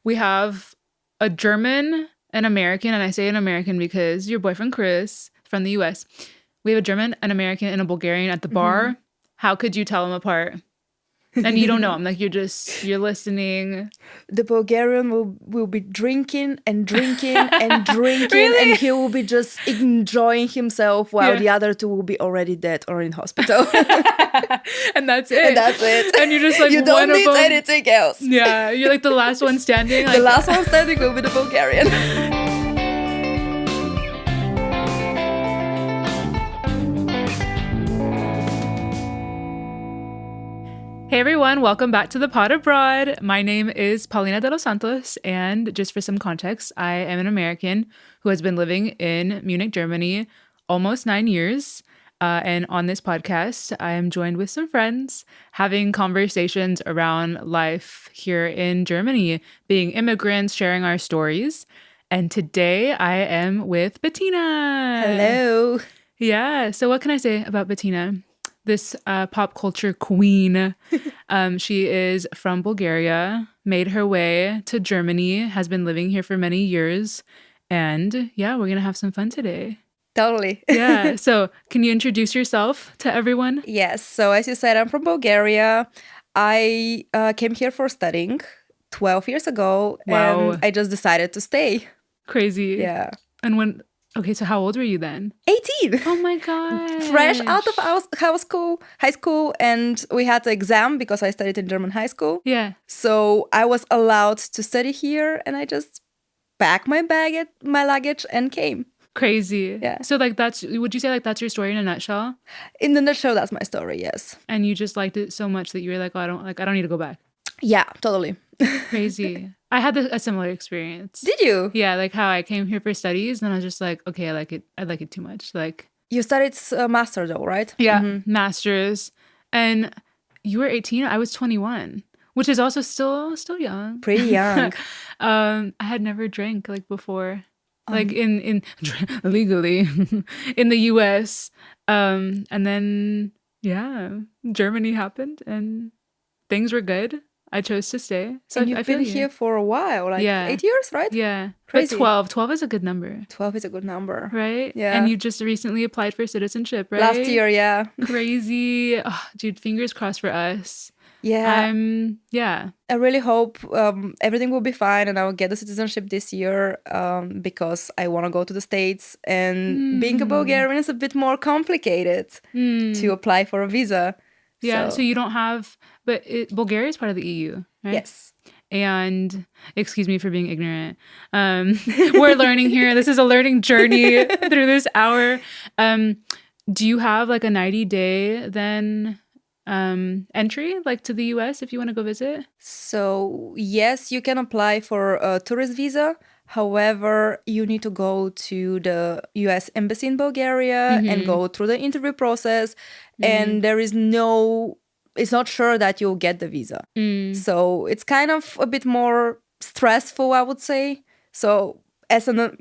We have a German, an American, and I say an American because your boyfriend Chris from the US. We have a German, an American, and a Bulgarian at the bar. How could you tell them apart? And you don't know them. Like you're listening. The Bulgarian will be drinking and drinking and drinking, Really? and he will be just enjoying himself while the other two will be already dead or in hospital. And that's it. And that's it. And you're just like, you don't one need of them. anything else. Yeah, you're like the last one standing. Like, The last one standing will be the Bulgarian. Hey everyone, welcome back to the Pod Abroad. My name is Paulina de los Santos, and just for some context, I am an American who has been living in Munich, Germany, almost 9 years. And on this podcast, I am joined with some friends having conversations around life here in Germany, being immigrants, sharing our stories. And today I am with Betina. Hello. Yeah, so what can I say about Betina? This pop culture queen. She is from Bulgaria, made her way to Germany, has been living here for many years. And yeah, we're going to have some fun today. Totally. Yeah. So can you introduce yourself to everyone? Yes. So as you said, I'm from Bulgaria. I came here for studying 12 years ago. Wow. And I just decided to stay. Crazy. Yeah. And when... Okay, so how old were you then? 18. Oh my god! Fresh out of high school, and we had the exam because I studied in German high school. Yeah. So I was allowed to study here, and I just packed my luggage and came. Crazy. Yeah. So like would you say like that's your story in a nutshell? In the nutshell, that's my story, yes. And you just liked it so much that you were like, oh, I don't need to go back. Yeah, totally. Crazy. I had a similar experience. Did you? Yeah, like how I came here for studies, and I was just like, okay, I like it too much. Like, you studied master though, right? Yeah, master's, and you were 18. I was 21, which is also still young. Pretty young. I had never drank like before, like in legally in the US, and then yeah, Germany happened, and things were good. I chose to stay. So and you've been here for a while, like 8 years, right? Yeah. Crazy. But 12 is a good number. 12 is a good number. Right? Yeah. And you just recently applied for citizenship, right? Last year, yeah. Crazy. Oh, dude, fingers crossed for us. Yeah. Yeah. I really hope everything will be fine and I will get the citizenship this year because I want to go to the States. And being a Bulgarian is a bit more complicated to apply for a visa. Yeah, so you don't have... But Bulgaria is part of the EU, right? Yes. And excuse me for being ignorant. We're learning here. This is a learning journey through this hour. Do you have like a 90-day then entry like to the US if you want to go visit? So yes, you can apply for a tourist visa. However, you need to go to the US Embassy in Bulgaria and go through the interview process. And it's not sure that you'll get the visa. So it's kind of a bit more stressful, I would say. So as a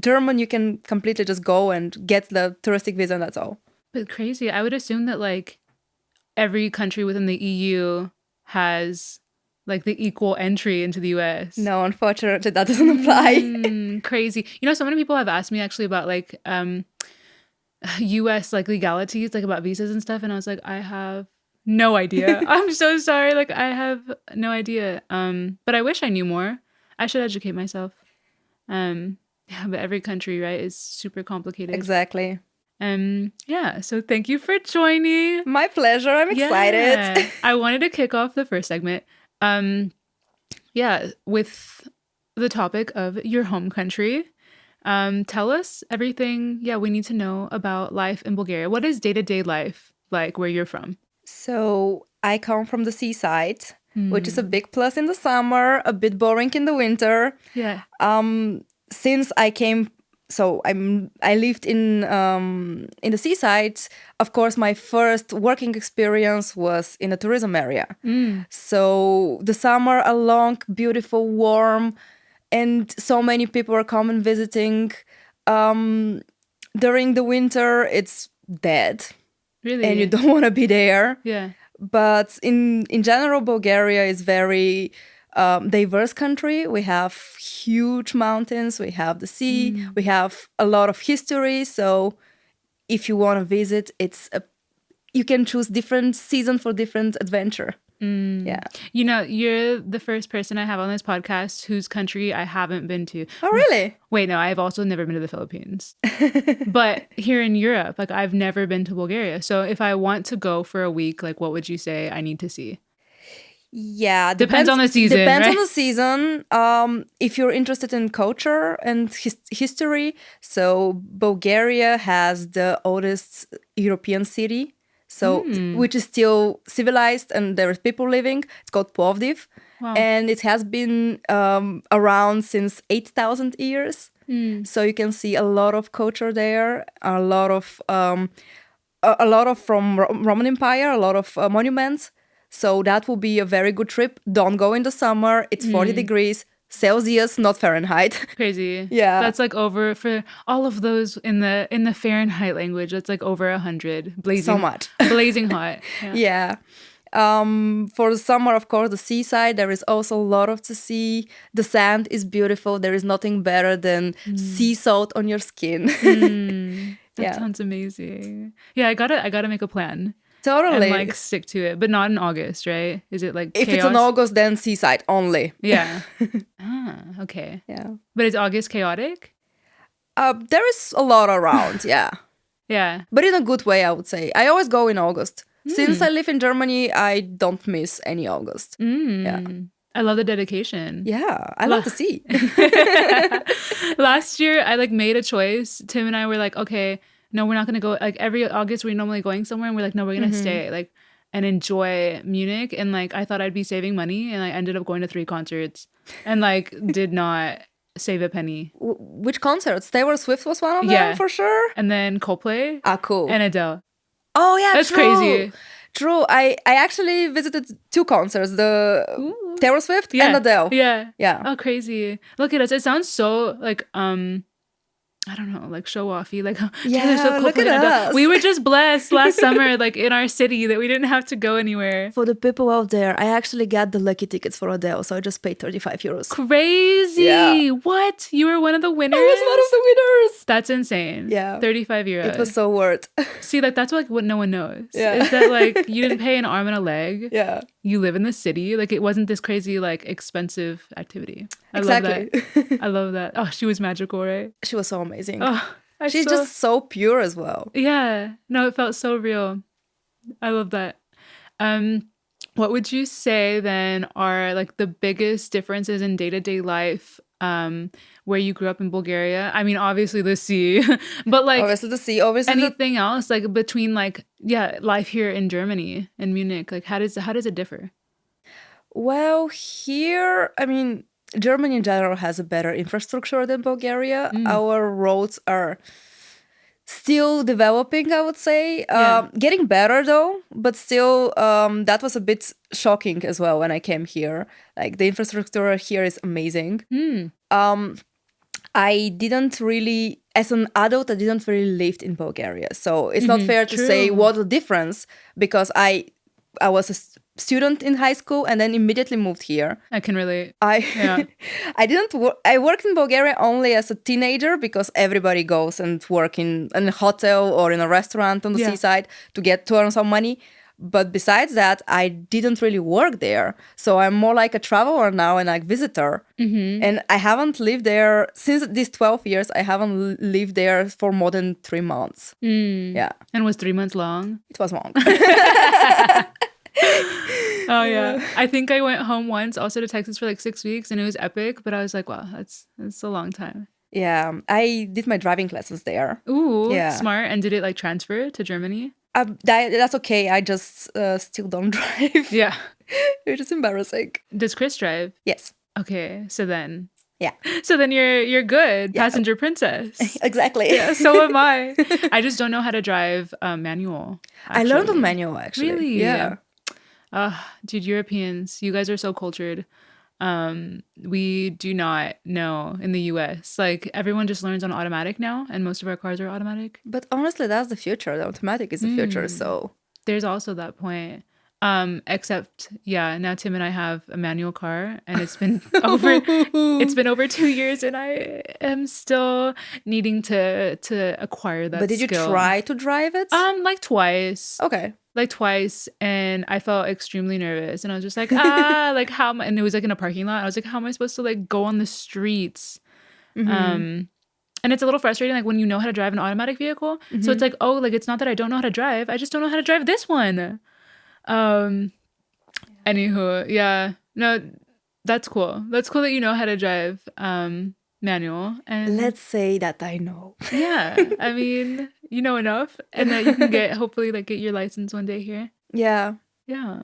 German, you can completely just go and get the touristic visa and that's all. But crazy. I would assume that like every country within the EU has like the equal entry into the US. No, unfortunately, that doesn't apply. Crazy. You know, so many people have asked me actually about like US like legalities, like about visas and stuff. And I was like, I have no idea. I'm so sorry. Like I have no idea. But I wish I knew more. I should educate myself. Yeah, but every country, right, is super complicated. Exactly. Yeah, so thank you for joining. My pleasure. I'm excited. I wanted to kick off the first segment. Yeah, with the topic of your home country. Tell us everything, we need to know about life in Bulgaria. What is day-to-day life like where you're from? So I come from the seaside, which is a big plus in the summer, a bit boring in the winter. Yeah. Since I came, I lived in the seaside. Of course, my first working experience was in a tourism area. So the summer are long, beautiful, warm, and so many people are coming visiting. During the winter, it's dead. Really? And you don't want to be there. Yeah. But in general, Bulgaria is very diverse country. We have huge mountains, we have the sea, we have a lot of history. So if you want to visit, you can choose different season for different adventure. Yeah. You know, you're the first person I have on this podcast whose country I haven't been to. Oh, really? Wait, no, I've also never been to the Philippines. But here in Europe, like I've never been to Bulgaria. So if I want to go for a week, like what would you say I need to see? Yeah, depends on the season. Depends right? on the season. If you're interested in culture and history, so Bulgaria has the oldest European city, so which is still civilized and there is people living. It's called Plovdiv, and it has been around since 8,000 years. So you can see a lot of culture there, a lot of from Roman Empire, a lot of monuments. So that will be a very good trip. Don't go in the summer. It's 40 degrees Celsius, not Fahrenheit. Crazy. Yeah. That's like over for all of those in the Fahrenheit language. That's like over 100. Blazing. So much. Blazing hot. Yeah. For the summer, of course, the seaside, there is also a lot of to see. The sand is beautiful. There is nothing better than sea salt on your skin. That sounds amazing. Yeah, I gotta make a plan. Totally. And like stick to it, but not in August, right? Is it like if chaos? it's in August, then seaside only. Yeah. Okay. Yeah. But is August chaotic? There is a lot around, yeah. Yeah. But in a good way, I would say. I always go in August. Since I live in Germany, I don't miss any August. Yeah. I love the dedication. Yeah, I love to see. Last year, I like made a choice. Tim and I were like, okay, no, we're not going to go. Like every August, we're normally going somewhere. And we're like, no, we're going to stay like and enjoy Munich. And like, I thought I'd be saving money. And I ended up going to 3 concerts and like did not save a penny. Which concerts? Taylor Swift was one of them for sure. And then Coldplay. Ah, cool. And Adele. Oh, yeah, that's crazy. True. I actually visited 2 concerts, the Taylor Swift and Adele. Yeah. Oh, crazy. Look at us. It sounds so like, I don't know, like show offy. Like, yeah, look at us. We were just blessed last summer, like in our city, that we didn't have to go anywhere. For the people out there, I actually got the lucky tickets for Adele, so I just paid 35 euros. Crazy. Yeah. What? You were one of the winners? I was one of the winners. That's insane. Yeah. 35 euros. It was so worth. See, like that's like what no one knows. Yeah. Is that like you didn't pay an arm and a leg. Yeah. You live in the city. Like it wasn't this crazy, like expensive activity. I exactly. love that. I love that. Oh, she was magical, right? She was so amazing. Oh, she's just so pure as well. Yeah. No, it felt so real. I love that. What would you say then are like the biggest differences in day-to-day life where you grew up in Bulgaria? I mean, obviously the sea, but like obviously the sea, obviously anything else like between like life here in Germany and Munich, like how does it differ? Well, here, I mean, Germany in general has a better infrastructure than Bulgaria. Our roads are still developing, I would say. Getting better though, but still that was a bit shocking as well when I came here. Like the infrastructure here is amazing. I didn't really, as an adult, I didn't really live in Bulgaria. So it's not fair to say what the difference, because I was a student in high school and then immediately moved here. I can relate. I worked in Bulgaria only as a teenager because everybody goes and work in a hotel or in a restaurant on the seaside to earn some money. But besides that, I didn't really work there. So I'm more like a traveler now and like visitor. And I haven't lived there since these 12 years. I haven't lived there for more than 3 months. Yeah. And was 3 months long? It was long. Oh yeah, I think I went home once also to Texas for like 6 weeks and it was epic, but I was like, wow, that's a long time. Yeah, I did my driving classes there. Ooh, yeah. Smart. And did it like transfer to Germany? That's okay. I just still don't drive. Yeah. Which is embarrassing. Does Chris drive? Yes. Okay, so then yeah. So then you're good. Yeah. Passenger princess. Exactly. Yeah, so am I. I just don't know how to drive manual. Actually. I learned on manual actually. Really? Yeah. Dude, Europeans, you guys are so cultured. We do not know in the US. Like everyone just learns on automatic now, and most of our cars are automatic. But honestly, that's the future. The automatic is the future. So there's also that point. Except, yeah, now Tim and I have a manual car, and it's been over 2 years, and I am still needing to acquire that But did skill. you try to drive it? Like twice. Okay. Like twice, and I felt extremely nervous, and I was just like, like how am I? And it was like in a parking lot. I was like, how am I supposed to like go on the streets? And it's a little frustrating, like when you know how to drive an automatic vehicle. So it's like, oh, like it's not that I don't know how to drive, I just don't know how to drive this one. Anywho, yeah, no, that's cool. That's cool that you know how to drive manual. And let's say that I know. Yeah, I mean, you know enough, and that you can hopefully like get your license one day here. Yeah. Yeah.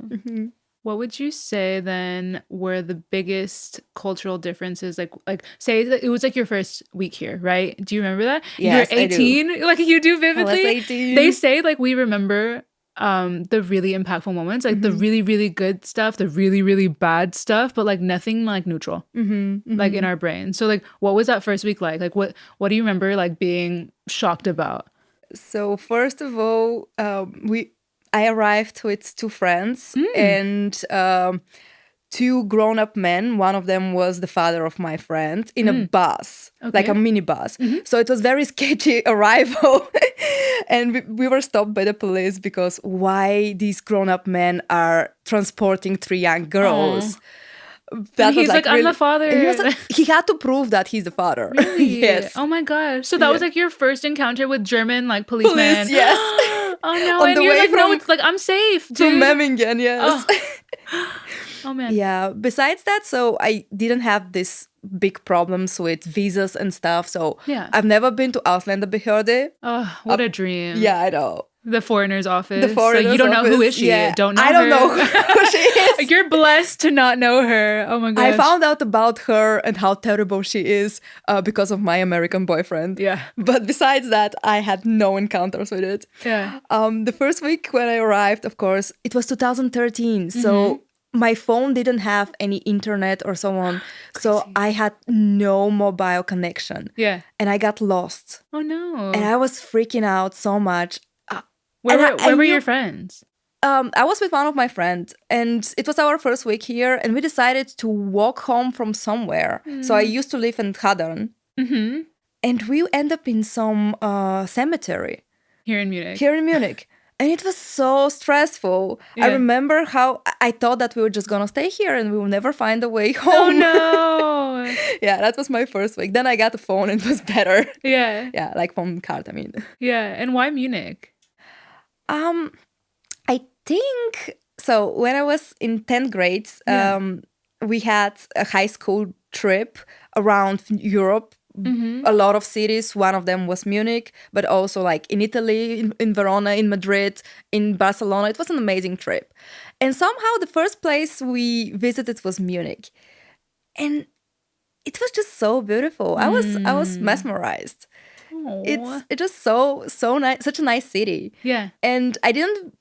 What would you say then were the biggest cultural differences? Like say that it was like your first week here, right? Do you remember that? Yes, you're 18, I do. Like you do vividly. I was 18. They say like we remember the really impactful moments, like the really, really good stuff, the really, really bad stuff, but like nothing like neutral, like in our brain. So like, what was that first week like? Like what do you remember like being shocked about? So first of all, I arrived with two friends and two grown-up men. One of them was the father of my friend in a bus, like a mini bus. So it was very sketchy arrival. And we were stopped by the police because why these grown-up men are transporting three young girls. And he's like, I'm the father. He had to prove that he's the father. Really? Yes. Oh my gosh. So that was like your first encounter with German like policemen. Police, yes. Oh no. On and the you're way like, from, no, it's like I'm safe. Dude. From Memmingen, yes. Oh man. Yeah. Besides that, so I didn't have this big problems with visas and stuff. So I've never been to Ausländerbehörde. Oh, what a dream. Yeah, I know. The foreigner's office. The foreigner's so you don't office. know who is she. Yeah. Don't know I don't her. know who she is. You're blessed to not know her. Oh my gosh. I found out about her and how terrible she is because of my American boyfriend. Yeah. But besides that, I had no encounters with it. Yeah. The first week when I arrived, of course, it was 2013. So my phone didn't have any internet or so on. So I had no mobile connection. Yeah. And I got lost. Oh no. And I was freaking out so much. Where were your friends? I was with one of my friends, and it was our first week here, and we decided to walk home from somewhere. So I used to live in Hadern, and we end up in some cemetery. Here in Munich. And it was so stressful. Yeah. I remember how I thought that we were just gonna stay here and we will never find a way home. Oh no. Yeah, that was my first week. Then I got a phone and it was better. Yeah. Yeah, like phone card, I mean. Yeah, and why Munich? I think so. When I was in 10th grade, we had a high school trip around Europe. A lot of cities. One of them was Munich, but also like in Italy, in Verona, in Madrid, in Barcelona. It was an amazing trip. And somehow the first place we visited was Munich. And it was just so beautiful. I was mesmerized. It's just so nice, such a nice city. Yeah. And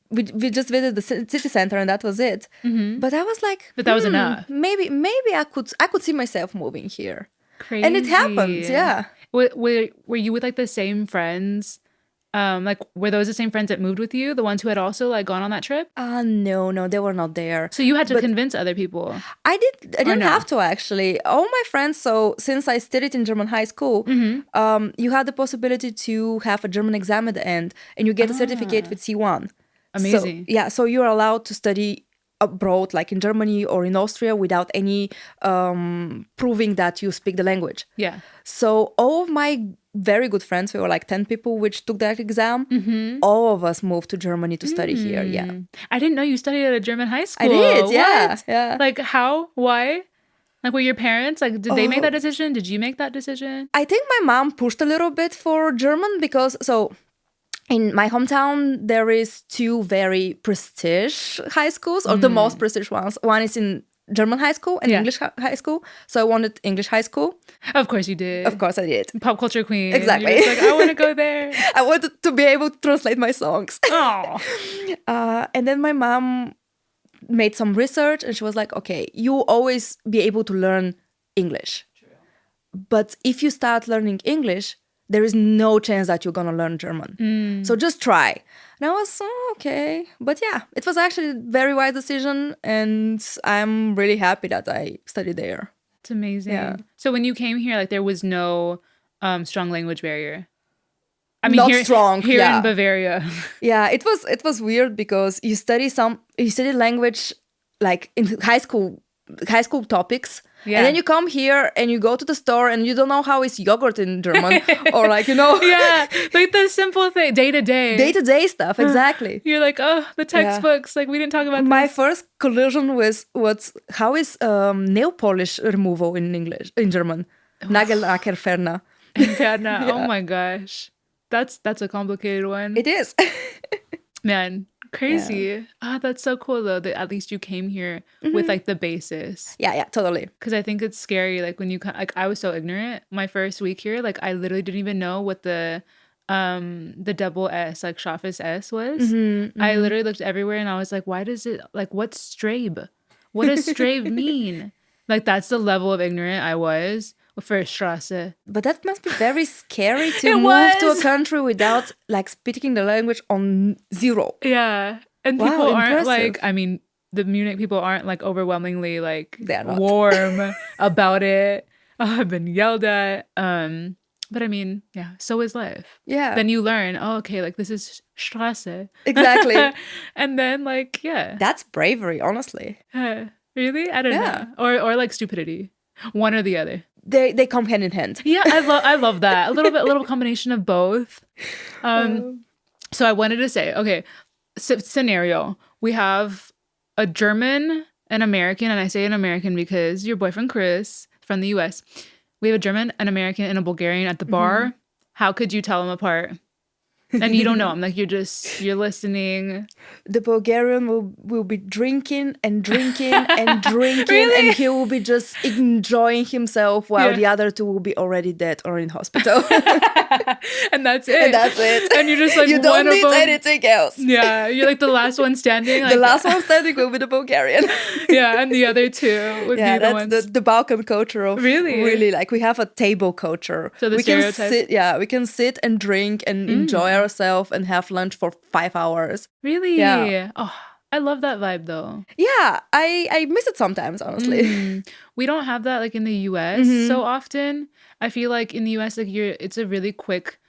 we just visited the city center and that was it. But I was like, but that was enough. Maybe I could see myself moving here. Crazy. And it happened, yeah. Were you with like the same friends? Like were those the same friends that moved with you? The ones who had also like gone on that trip? No, they were not there. So you had to convince other people. I didn't have to actually. All my friends. So since I studied in German high school, you had the possibility to have a German exam at the end, and you get a certificate with C1. Amazing. So, so you're allowed to study abroad, like in Germany or in Austria, without any proving that you speak the language. Yeah. So all of my very good friends, we were like 10 people which took that exam. All of us moved to Germany to study here. Yeah. I didn't know you studied at a German high school. I did. Yeah. What? Yeah. Like how? Why? Like were your parents like? Did they make that decision? Did you make that decision? I think my mom pushed a little bit for German because in my hometown, there is two very prestige high schools, or the most prestige ones. One is in German high school and English high school. So I wanted English high school. Of course you did. Of course I did. Pop culture queen. Exactly. You're just like, I want to go there. I wanted to be able to translate my songs. Oh. And then my mom made some research and she was like, okay, you always be able to learn English. True. But if you start learning English, there is no chance that you're gonna learn German. So just try. And I was, okay. But yeah, it was actually a very wise decision, and I'm really happy that I studied there. It's amazing. Yeah. So when you came here, like there was no strong language barrier. I mean, Not here, strong. Here in Bavaria. Yeah, it was weird because you study language like in high school topics. Yeah. And then you come here and you go to the store and you don't know how is yogurt in German or like, you know. Yeah, like the simple thing, day-to-day stuff, exactly. You're like, oh, the textbooks, like we didn't talk about My this. first collision was how is nail polish removal in German? Nagellackerferner. Yeah. Oh my gosh. That's a complicated one. It is. Man, crazy. That's so cool though that at least you came here with like the basis. Yeah, totally. Because I think it's scary. Like when you like, I was so ignorant my first week here. Like I literally didn't even know what the double S, like Schaffes S was. I literally looked everywhere and I was like, why does it, like, what's Strabe? What does Strabe mean? Like that's the level of ignorant I was for Strasse. But that must be very scary to move to a country without like speaking the language on zero. Yeah. And people aren't impressive. like, I mean, the Munich people aren't like overwhelmingly like not. warm about it. I've been yelled at. But I mean, yeah, so is life. Yeah. Then you learn, oh, okay, like this is Strasse. Exactly. And then like, yeah. That's bravery, honestly. Really? I don't know. Or like stupidity. One or the other. They come hand in hand. Yeah, I love that. A little combination of both. So I wanted to say, okay, scenario. We have a German, an American, and I say an American because your boyfriend Chris from the US. We have a German, an American, and a Bulgarian at the bar. How could you tell them apart? And you don't know them. Like you're listening. The Bulgarian will be drinking and drinking and drinking, Really? and he will be just enjoying himself while the other two will be already dead or in hospital. And that's it. And you're just like, you don't one need of them. anything else. Yeah, you're like the last one standing. Like, The last one standing will be the Bulgarian. Yeah, and the other two would be the ones. That's the Balkan culture of Really, like we have a table culture. So the stereotype. We can sit and drink and enjoy ourselves and have lunch for 5 hours. Really? Yeah. Oh, I love that vibe though. Yeah, I miss it sometimes, honestly. We don't have that like in the US so often. I feel like in the US, like it's a really quick,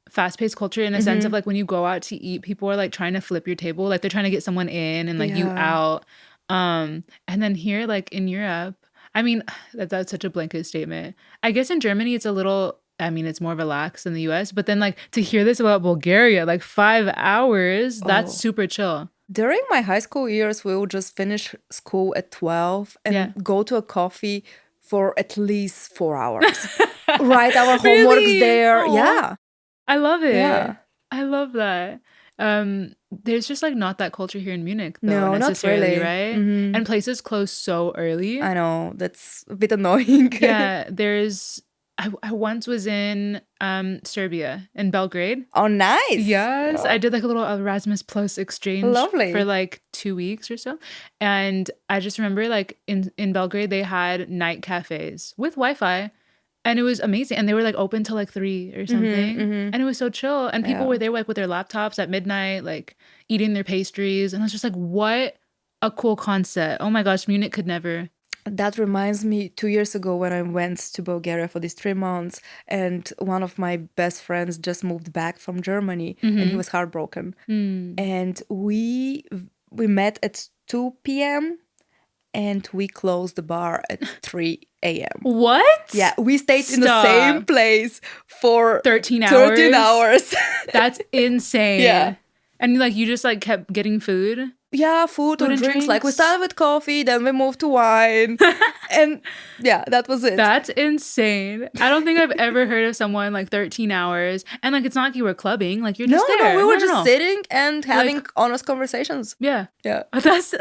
fast-paced culture in a sense of like when you go out to eat, people are like trying to flip your table, like they're trying to get someone in and like you out. And then here, like in Europe, I mean, that's such a blanket statement. I guess in Germany, it's a little. I mean, it's more relaxed than the US, but then like to hear this about Bulgaria, like 5 hours, that's super chill. During my high school years, we would just finish school at 12 and go to a coffee for at least 4 hours. Write our homeworks there. Aww. Yeah. I love it. Yeah. I love that. There's just like not that culture here in Munich though, No, necessarily, not really. right? And places close so early. I know. That's a bit annoying. Yeah, there's I once was in Serbia, in Belgrade. Oh, nice. Yes. Oh. I did like a little Erasmus Plus exchange Lovely. for like 2 weeks or so. And I just remember like in Belgrade, they had night cafes with Wi-Fi. And it was amazing. And they were like open till like 3 or something. And it was so chill. And people were there like with their laptops at midnight, like eating their pastries. And I was just like, what a cool concept. Oh my gosh, Munich could never. That reminds me 2 years ago when I went to Bulgaria for these 3 months, and one of my best friends just moved back from Germany and he was heartbroken. And we met at 2 p.m. and we closed the bar at 3 a.m. What? Yeah, we stayed in the same place for 13 hours. 13 hours. That's insane. Yeah. And like you just like kept getting food? Yeah, food and drinks. Like we started with coffee, then we moved to wine. And yeah, that was it. That's insane. I don't think I've ever heard of someone like 13 hours. And like it's not like you were clubbing, like you're just there. No, we were just sitting and having like, honest conversations. Yeah. Yeah. That's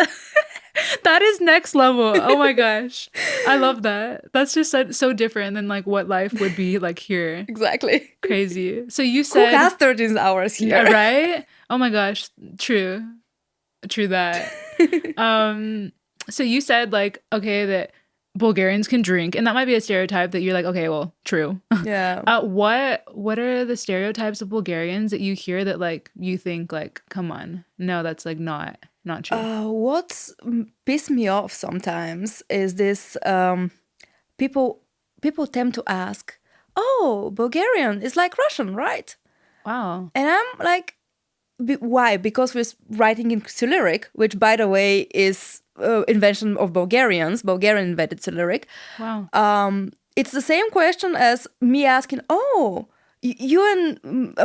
that is next level. Oh my gosh. I love that. That's just so different than like what life would be like here. Exactly. Crazy. So you said who has 13 hours here? Yeah, right? Oh my gosh. True that. So you said like, okay, that Bulgarians can drink, and that might be a stereotype that you're like, okay, well, true. Yeah. What are the stereotypes of Bulgarians that you hear that like you think like, come on, no, that's like not true. What pisses me off sometimes is this people tend to ask, "Oh, Bulgarian is like Russian, right?" Wow. And I'm like, why? Because we're writing in Cyrillic, which, by the way, is invention of Bulgarians. Bulgarian invented Cyrillic. Wow. It's the same question as me asking, "Oh, you and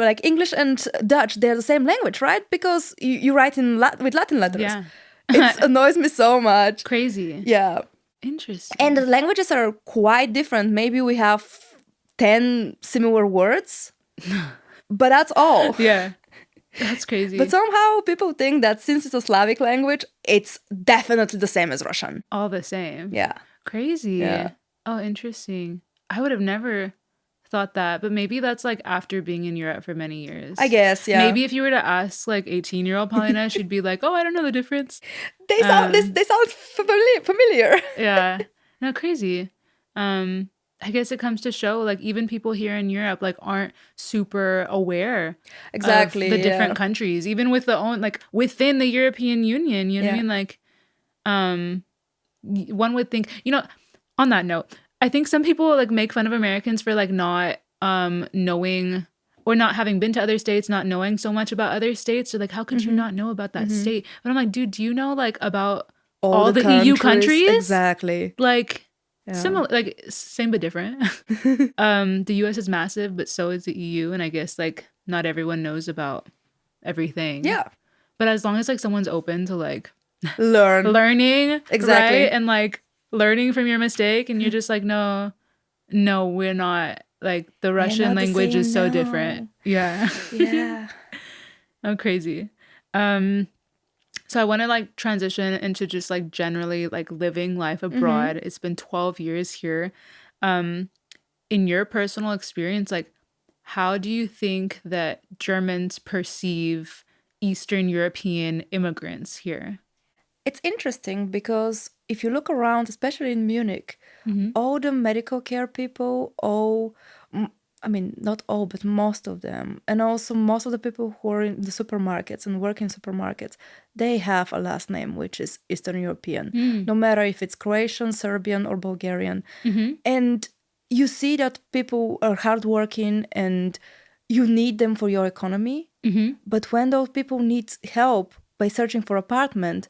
like English and Dutch, they're the same language, right? Because you write in with Latin letters." Yeah. It annoys me so much. Crazy. Yeah. Interesting. And the languages are quite different. Maybe we have 10 similar words, but that's all. Yeah. That's crazy. But somehow people think that since it's a Slavic language, it's definitely the same as Russian. All the same. Yeah. Crazy. Yeah. Oh, interesting. I would have never thought that, but maybe that's like after being in Europe for many years. I guess, yeah. Maybe if you were to ask like 18-year-old Paulina, she'd be like, "Oh, I don't know the difference." They sound familiar. Yeah. No, crazy. I guess it comes to show like even people here in Europe like aren't super aware Exactly of the different countries, even with the own like within the European Union, you know what I mean? Like one would think, you know, on that note, I think some people like make fun of Americans for like not knowing or not having been to other states, not knowing so much about other states. Or like, how could you not know about that state? But I'm like, dude, do you know like about all the EU countries? Exactly. Like similar, like same but different. The US is massive, but so is the EU. And I guess like not everyone knows about everything. Yeah. But as long as like someone's open to like learning. Exactly. Right? And like learning from your mistake, and you're just like, no, we're not. Like the Russian language is so different. Yeah. Yeah. Oh, crazy. So I want to like transition into just like generally like living life abroad. It's been 12 years here. In your personal experience, like how do you think that Germans perceive Eastern European immigrants here? It's interesting because if you look around, especially in Munich, all the medical care people, I mean, not all, but most of them, and also most of the people who are in the supermarkets and work in supermarkets, they have a last name which is Eastern European, no matter if it's Croatian, Serbian, or Bulgarian. And you see that people are hardworking and you need them for your economy. But when those people need help by searching for apartment,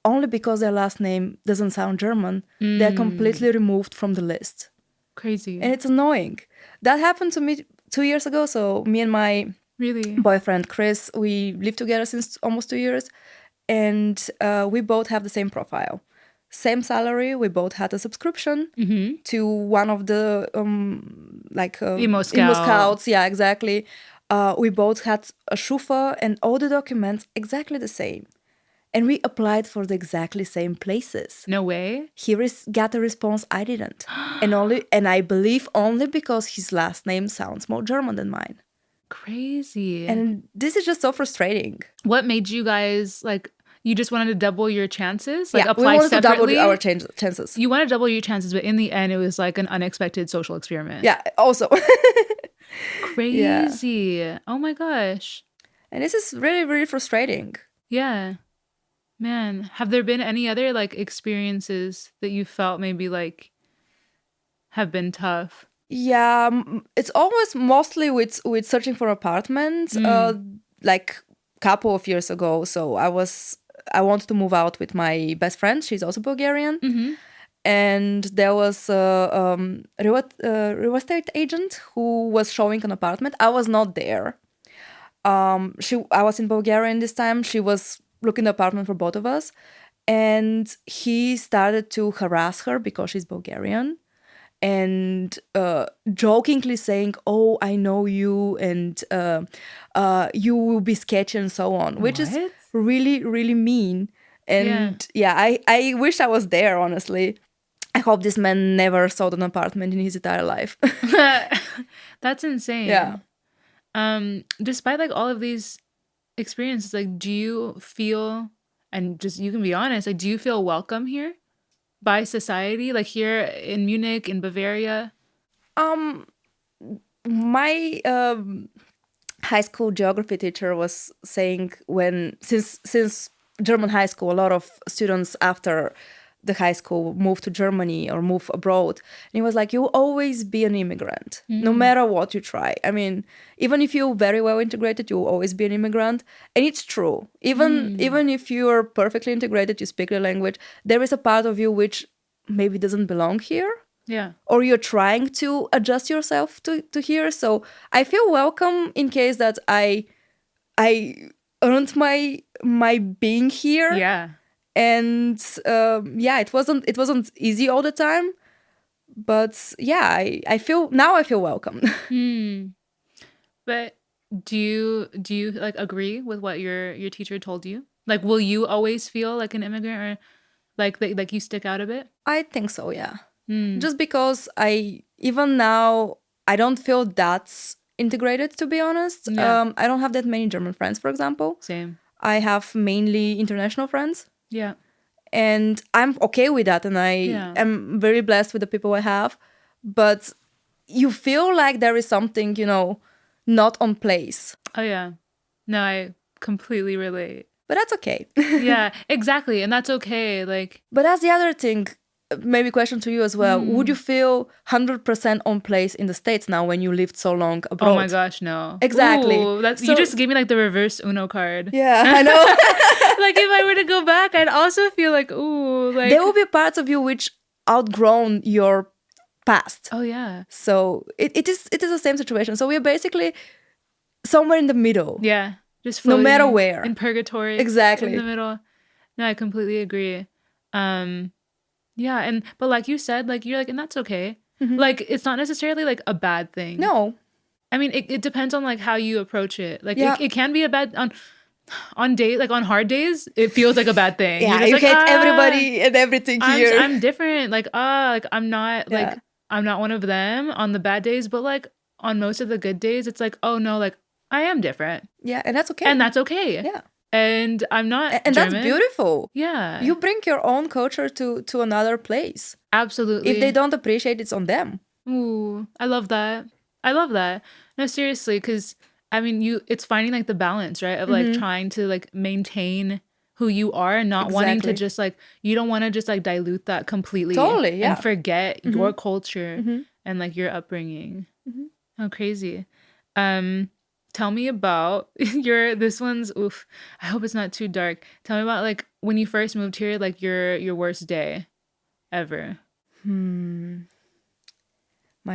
only because their last name doesn't sound German, they're completely removed from the list. Crazy. And it's annoying. That happened to me 2 years ago. So me and my boyfriend, Chris, we lived together since almost 2 years. And we both have the same profile. Same salary. We both had a subscription to one of the Emo Scouts. Yeah, exactly. We both had a Schufa and all the documents exactly the same. And we applied for the exactly same places. No way. He got a response I didn't. and I believe only because his last name sounds more German than mine. Crazy. And this is just so frustrating. What made you guys, like, you just wanted to double your chances? Like, yeah, apply we wanted separately? to double our chances. You want to double your chances, but in the end, it was like an unexpected social experiment. Yeah, also. Crazy. Yeah. Oh my gosh. And this is really, really frustrating. Yeah. Man, have there been any other like experiences that you felt maybe like have been tough? Yeah, it's always mostly with searching for apartments. Like a couple of years ago, so I wanted to move out with my best friend. She's also Bulgarian, and there was a real estate agent who was showing an apartment. I was not there. I was in Bulgaria this time. She was looking the apartment for both of us, and he started to harass her because she's Bulgarian, and jokingly saying, "Oh, I know you, and you will be sketchy," and so on, which is really, really mean. And I wish I was there, honestly. I hope this man never sold an apartment in his entire life. That's insane. Yeah. Despite like all of these experiences, like, do you feel, and just you can be honest, like, do you feel welcome here? by society, like here in Munich, in Bavaria? My high school geography teacher was saying since German high school, a lot of students after the high school move to Germany or move abroad. And he was like, you'll always be an immigrant, no matter what you try. I mean, even if you're very well integrated, you'll always be an immigrant. And it's true. Even if you're perfectly integrated, you speak the language, there is a part of you which maybe doesn't belong here. Yeah. Or you're trying to adjust yourself to here. So I feel welcome in case that I earned my being here. Yeah. And it wasn't easy all the time, but yeah, I feel welcome. But do you like agree with what your teacher told you? Like, will you always feel like an immigrant, or like you stick out a bit? I think so, yeah. Just because even now I don't feel that integrated, to be honest. Yeah. I don't have that many German friends, for example. Same. I have mainly international friends. Yeah. And I'm okay with that, and I am very blessed with the people I have. But you feel like there is something, not on place. Oh yeah. No, I completely relate. But that's okay. Yeah, exactly. And that's okay. Like, but that's the other thing. Maybe question to you as well. Would you feel 100% on place in the States now when you lived so long abroad? Oh my gosh, no. Exactly. Ooh, you just gave me like the reverse Uno card. Yeah, I know. Like if I were to go back, I'd also feel like, ooh, like there will be parts of you which outgrown your past. Oh yeah. So it is the same situation. So we're basically somewhere in the middle. Yeah. Just no matter where. In purgatory. Exactly. In the middle. No, I completely agree. Yeah, but like you said, like you're like, and that's okay. Like it's not necessarily like a bad thing. No. I mean, it depends on like how you approach it. Like it can be a bad on days, like on hard days, it feels like a bad thing. Yeah, you hate everybody and everything here. I'm different. Like like I'm not like I'm not one of them on the bad days, but like on most of the good days, it's like, oh no, like I am different. Yeah, and that's okay. And that's okay. Yeah. And I'm not and German. That's beautiful. Yeah. You bring your own culture to another place. Absolutely. If they don't appreciate, it's on them. Ooh, I love that. I love that. No, seriously, because I mean, it's finding like the balance, right? Of like trying to like maintain who you are and not wanting to just like, you don't want to just like dilute that completely. Totally, yeah. And forget your culture and like your upbringing. Oh, crazy. Tell me about this one's, oof, I hope it's not too dark. Tell me about like when you first moved here, like your worst day ever. My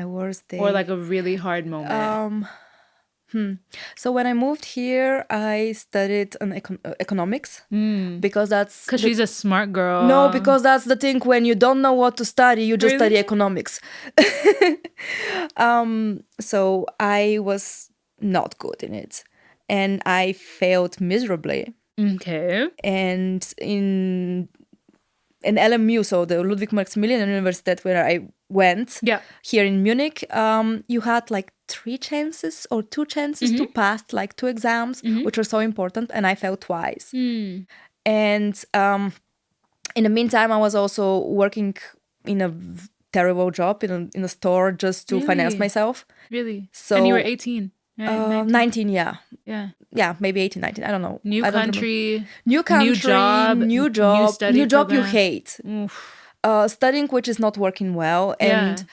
worst day. Or like a really hard moment. So when I moved here, I studied economics because that's... Because she's a smart girl. No, because that's the thing. When you don't know what to study, you just study economics. So I was not good in it. And I failed miserably. Okay. And in LMU, so the Ludwig Maximilian University where I went, here in Munich, you had like 3 chances or 2 chances to pass like 2 exams, which are so important, and I failed twice. And in the meantime, I was also working in a terrible job in a store just to finance myself. Really? So, and you were 18? Right? 19, yeah. Yeah. Yeah, maybe 18, 19. I don't know. New country, new job, new job you hate. Studying which is not working well, and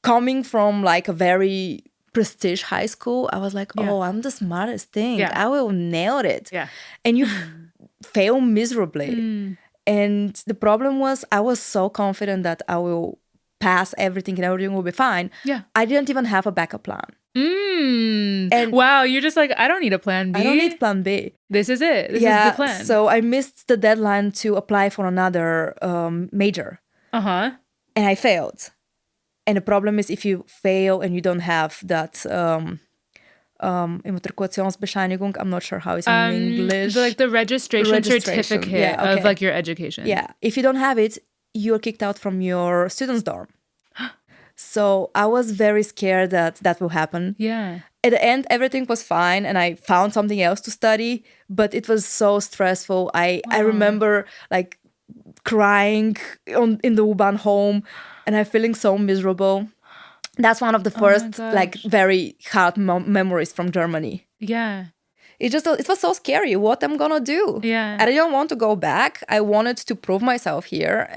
coming from like a very prestige high school, I was like, oh, I'm the smartest thing. I will nail it. Yeah. And you fail miserably. And the problem was I was so confident that I will pass everything and everything will be fine. Yeah. I didn't even have a backup plan. And wow, you're just like, I don't need a plan B. I don't need plan B. This is it. This is the plan. So I missed the deadline to apply for another major. And I failed. And the problem is if you fail and you don't have that Immatrikulationsbescheinigung, I'm not sure how it's in English. The registration certificate of like your education. Yeah. If you don't have it, you're kicked out from your student's dorm. So I was very scared that will happen. Yeah. At the end, everything was fine and I found something else to study, but it was so stressful. I remember like crying in the U-Bahn home, and I'm feeling so miserable. That's one of the first like very hard memories from Germany. Yeah. It was so scary. What I'm gonna do? Yeah. I didn't want to go back. I wanted to prove myself here.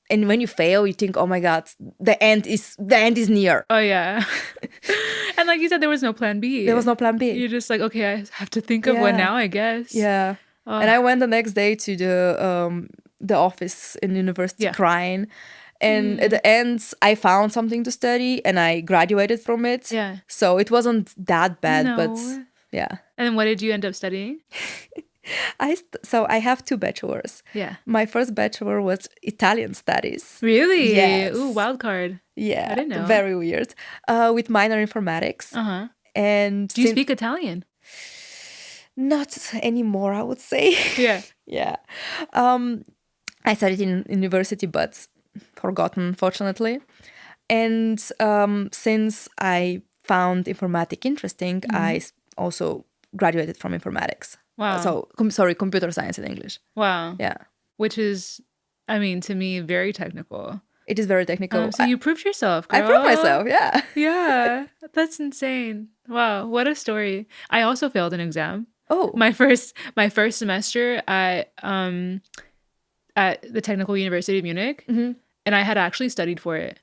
And when you fail, you think, oh my God, the end is near. Oh yeah. And like you said, there was no plan B. There was no plan B. You're just like, okay, I have to think of one now, I guess. Yeah. And I went the next day to the office in university crying. And at the end, I found something to study and I graduated from it. Yeah. So it wasn't that bad, but yeah. And what did you end up studying? I have 2 bachelors. Yeah. My first bachelor was Italian studies. Really? Yes. Ooh, wild card. Yeah. I didn't know. Very weird. With minor informatics. Uh-huh. And do you speak Italian? Not anymore, I would say. Yeah. Yeah. I studied in university, but forgotten, fortunately. And since I found informatics interesting, I also graduated from informatics. Wow. So, computer science in English. Wow. Yeah. Which is, I mean, to me, very technical. It is very technical. So you proved yourself, girl. I proved myself, yeah. Yeah. That's insane. Wow. What a story. I also failed an exam. Oh. My first semester at the Technical University of Munich, and I had actually studied for it.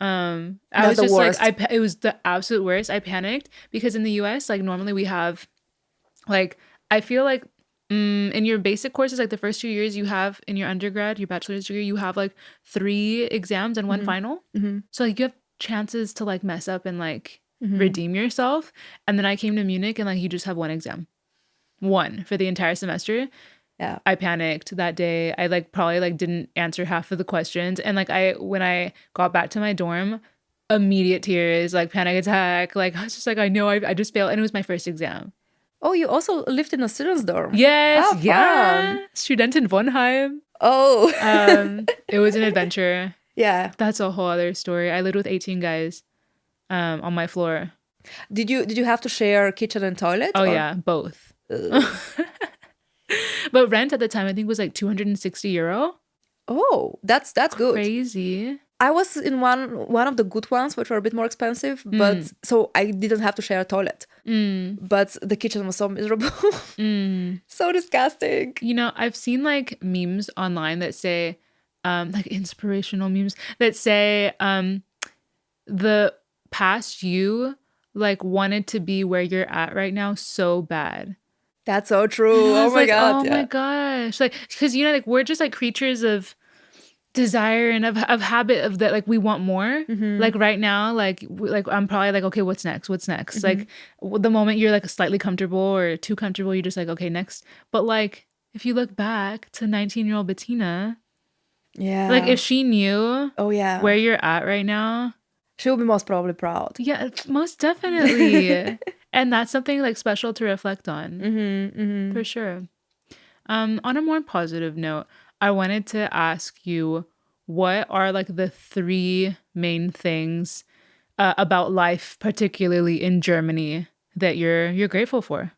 I was just worst. Like, it was the absolute worst. I panicked because in the US, like normally we have, like, I feel like in your basic courses, like the first 2 years you have in your undergrad, your bachelor's degree, you have like 3 exams and 1 final. So like you have chances to like mess up and like redeem yourself. And then I came to Munich and like you just have 1 exam, 1 for the entire semester. Yeah. I panicked that day. I like probably like didn't answer half of the questions. And like when I got back to my dorm, immediate tears, like panic attack. Like I was just like, I know I just failed. And it was my first exam. Oh, you also lived in a student's dorm? Yes. Oh, yeah. Studentenwohnheim. Oh. It was an adventure. Yeah. That's a whole other story. I lived with 18 guys on my floor. Did you have to share kitchen and toilet? Oh, yeah. Both. But rent at the time, I think, was like €260. Oh, that's good. Crazy. I was in one of the good ones, which were a bit more expensive, but so I didn't have to share a toilet. But the kitchen was so miserable. So disgusting. You know, I've seen like memes online that say, like inspirational memes that say, the past you like wanted to be where you're at right now so bad. That's so true. Oh my God. Oh my gosh. Like, because, you know, like we're just like creatures of desire and of habit of that, like we want more. Like right now, like I'm probably like, okay, what's next? Like the moment you're like slightly comfortable or too comfortable, you're just like, okay, next. But like, if you look back to 19-year-old Betina, yeah, like if she knew where you're at right now, she will be most probably proud. Yeah, most definitely. And that's something like special to reflect on. For sure. On a more positive note, I wanted to ask you, what are like the 3 main things about life, particularly in Germany, that you're grateful for?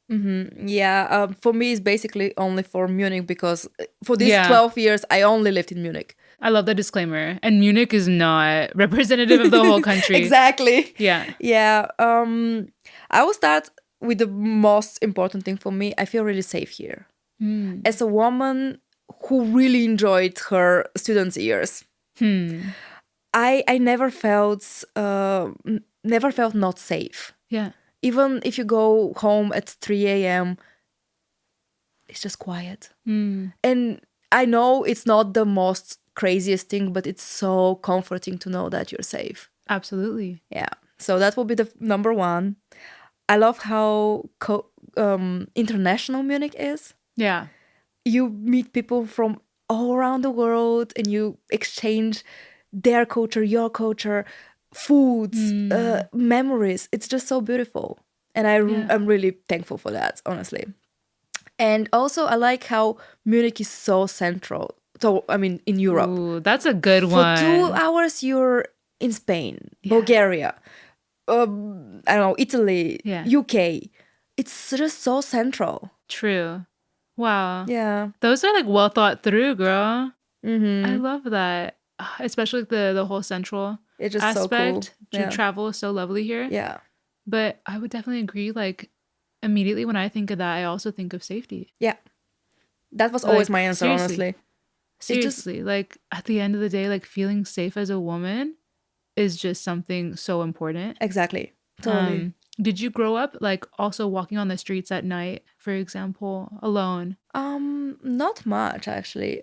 Yeah, for me, it's basically only for Munich because for these 12 years, I only lived in Munich. I love the disclaimer. And Munich is not representative of the whole country. Exactly. Yeah. Yeah. I will start with the most important thing for me. I feel really safe here. As a woman who really enjoyed her students' years, I never felt not safe. Yeah. Even if you go home at 3 a.m., it's just quiet. And I know it's not the most craziest thing, but it's so comforting to know that you're safe. Absolutely. Yeah. So that will be the number 1. I love how international Munich is. Yeah. You meet people from all around the world and you exchange their culture, your culture, foods, memories. It's just so beautiful. And I'm really thankful for that, honestly. And also I like how Munich is so central. So, I mean, in Europe. Ooh, that's a good one. For 2 hours, you're in Spain, Bulgaria, I don't know, Italy, UK. It's just so central. True. Wow. Yeah. Those are like well thought through, girl. Mm-hmm. I love that. Especially like the whole central It's just so aspect. cool. Yeah. Travel is so lovely here. Yeah. But I would definitely agree. Like immediately when I think of that, I also think of safety. Yeah. That was always Like, my answer, honestly. Seriously, like at the end of the day, like feeling safe as a woman is just something so important. Exactly. Totally. Did you grow up like also walking on the streets at night, for example, alone? Not much actually.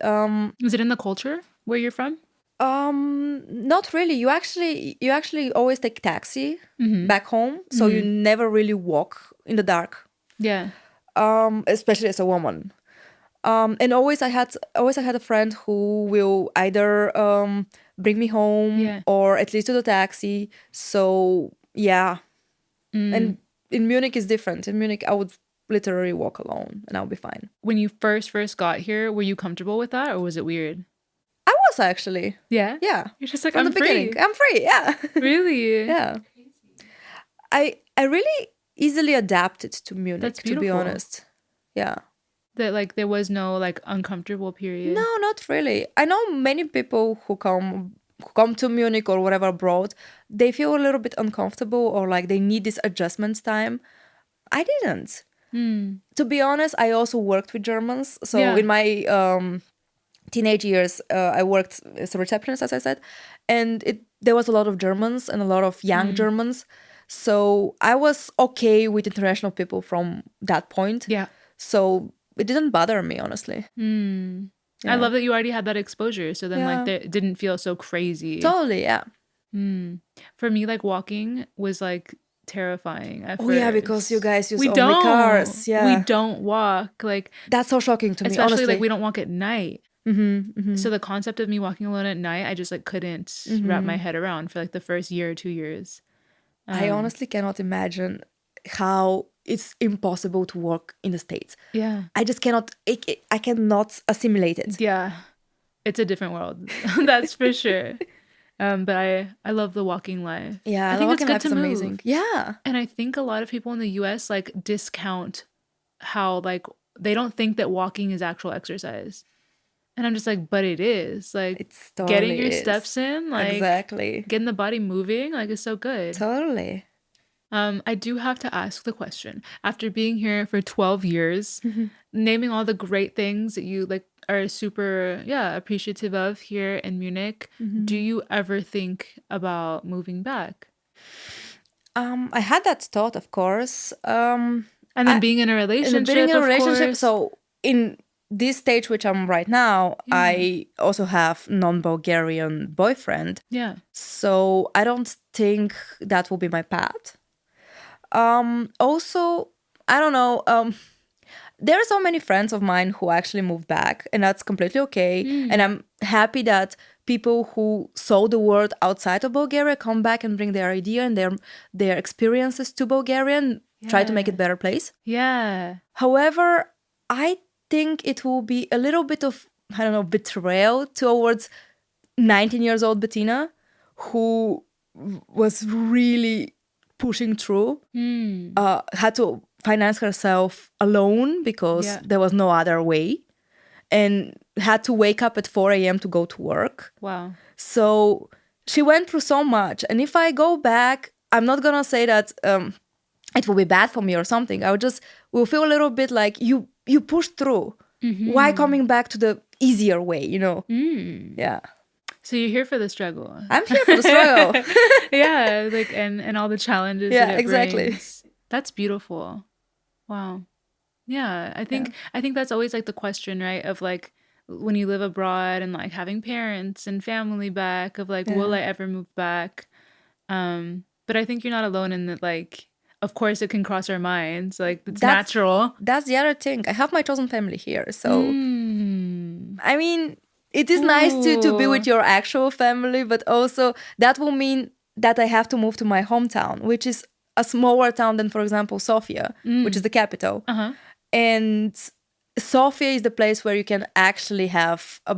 Is it in the culture where you're from? Not really. You actually always take taxi back home, so you never really walk in the dark. Yeah. Especially as a woman. And always I had a friend who will either bring me home or at least to the taxi. So yeah. And in Munich is different. In Munich I would literally walk alone and I'll be fine. When you first got here, were you comfortable with that or was it weird? I was actually. Yeah? Yeah. You're just like, from I'm the free. beginning. I'm free, yeah. Really? Yeah. I really easily adapted to Munich, That's to be beautiful. honest. Yeah. That like there was no like uncomfortable period. No, not really. I know many people who come to Munich or whatever abroad, they feel a little bit uncomfortable or like they need this adjustment time. I didn't. To be honest, I also worked with Germans. So in my teenage years, I worked as a receptionist, as I said, and there was a lot of Germans and a lot of young Germans. So I was okay with international people from that point. Yeah. So it didn't bother me, honestly. I love that you already had that exposure. So then like it didn't feel so crazy. Totally, yeah. For me, like walking was like terrifying at first. Yeah, because you guys use only cars. Yeah. We don't walk. Like that's so shocking to me, especially honestly. like we don't walk at night. So the concept of me walking alone at night, I just like couldn't wrap my head around for like the first year or 2 years. I honestly cannot imagine how it's impossible to walk in the States. Yeah. I just cannot, I cannot assimilate it. Yeah. It's a different world. That's for sure. But I love the walking life. Yeah, I think walking it's good life to is move. amazing. Yeah. And I think a lot of people in the US like discount how like they don't think that walking is actual exercise. And I'm just like, but it is. Like It's totally getting your steps in, like exactly. getting the body moving, like is so good. Totally. I do have to ask the question. After being here for 12 years, naming all the great things that you like are super appreciative of here in Munich, do you ever think about moving back? I had that thought, of course. And then being in a relationship, of course. So in this stage which I'm right now, I also have non-Bulgarian boyfriend. Yeah. So I don't think that will be my path. Also, I don't know. There are so many friends of mine who actually moved back, and that's completely okay. And I'm happy that people who saw the world outside of Bulgaria come back and bring their idea and their experiences to Bulgaria and try to make it a better place. Yeah. However, I think it will be a little bit of, I don't know, betrayal towards 19 years old Betina, who was really pushing through, had to finance herself alone because there was no other way, and had to wake up at 4 a.m. to go to work. Wow. So she went through so much. And if I go back, I'm not going to say that it will be bad for me or something. I will feel a little bit like you pushed through. Why coming back to the easier way, you know? Yeah. So you're here for the struggle. I'm here for the struggle. Yeah, like and all the challenges that it brings. That's beautiful. Wow. Yeah, I think that's always like the question, right? Of like when you live abroad and like having parents and family back, of like will I ever move back? But I think you're not alone in that. Like, of course, it can cross our minds. Like it's natural. That's the other thing. I have my chosen family here, so I mean. It is nice to be with your actual family, but also that will mean that I have to move to my hometown, which is a smaller town than, for example, Sofia, which is the capital. And Sofia is the place where you can actually have a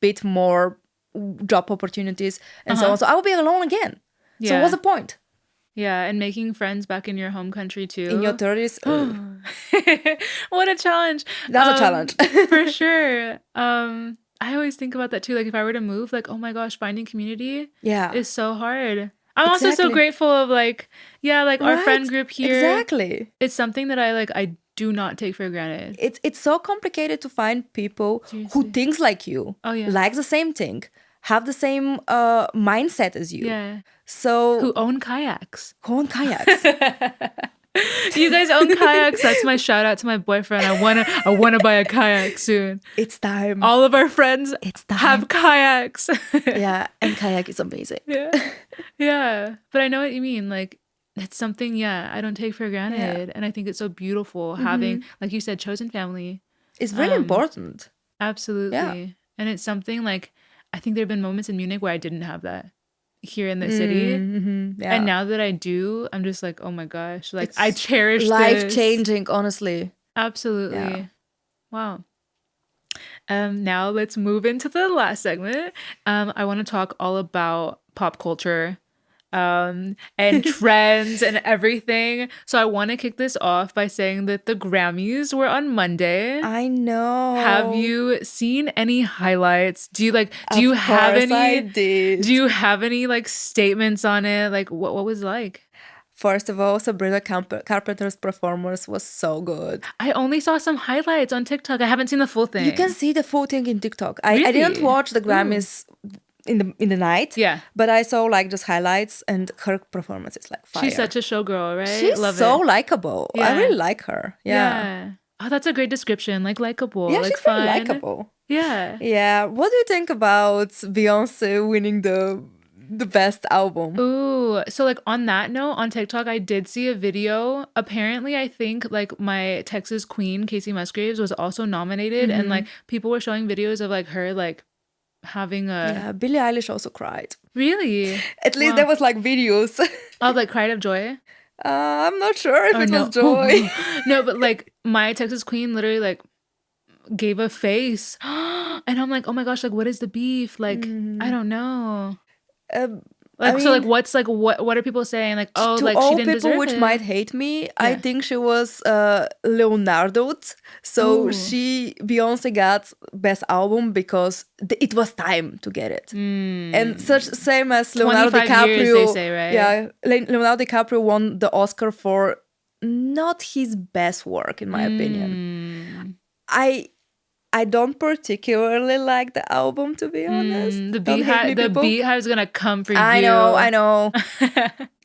bit more job opportunities and so on. So I will be alone again. So what's the point? Yeah, and making friends back in your home country too. In your 30s, what a challenge. that's a challenge. For sure. I always think about that too. Like if I were to move, like, oh my gosh, finding community is so hard. I'm also so grateful of like, like our friend group here. Exactly. It's something that I do not take for granted. It's so complicated to find people who thinks like you, like the same thing, have the same mindset as you. Yeah. So who own kayaks. You guys own kayaks. That's my shout out to my boyfriend. I wanna buy a kayak soon. It's time. All of our friends have kayaks. Yeah, and kayak is amazing. Yeah. But I know what you mean. Like it's something, I don't take for granted. And I think it's so beautiful having, like you said, chosen family. It's really important. Absolutely. Yeah. And it's something like, I think there have been moments in Munich where I didn't have that here in the city. Yeah. And now that I do, I'm just like, oh my gosh, like it's I cherish life-changing, honestly. Absolutely. Yeah. Wow. Now let's move into the last segment. I want to talk all about pop culture and trends and everything. So I want to kick this off by saying that the Grammys were on Monday. I know. Have you seen any highlights? Do you have any like statements on it? Like what was it like? First of all, Sabrina Carpenter's performance was so good. I only saw some highlights on TikTok. I haven't seen the full thing. You can see the full thing in TikTok. Really? I didn't watch the Grammys in the night. Yeah. But I saw like just highlights, and her performance is like fire. She's such a showgirl, right? She's so likable. Yeah. I really like her. Yeah. Oh, that's a great description. Like likable. Yeah, like she's fun. really likable. Yeah. Yeah. What do you think about Beyonce winning the best album? Ooh, so like on that note, on TikTok, I did see a video. Apparently, I think like my Texas queen, Casey Musgraves, was also nominated, and like people were showing videos of like her like having a... Yeah, Billie Eilish also cried. Really? At least there was like videos. Oh, like cried of joy? I'm not sure if it was joy. No, but like my Texas queen literally like gave a face. And I'm like, oh my gosh, like what is the beef? Like, I don't know. Like, I mean, so like what's like what are people saying? Like, oh, like she didn't deserve it. To all people which might hate me, I think she was Leonardo's. So Beyonce got best album because it was time to get it. And same as Leonardo DiCaprio. Years, they say, right? Yeah, Leonardo DiCaprio won the Oscar for not his best work, in my opinion. I don't particularly like the album, to be honest. The Beehive is gonna come for you. I know.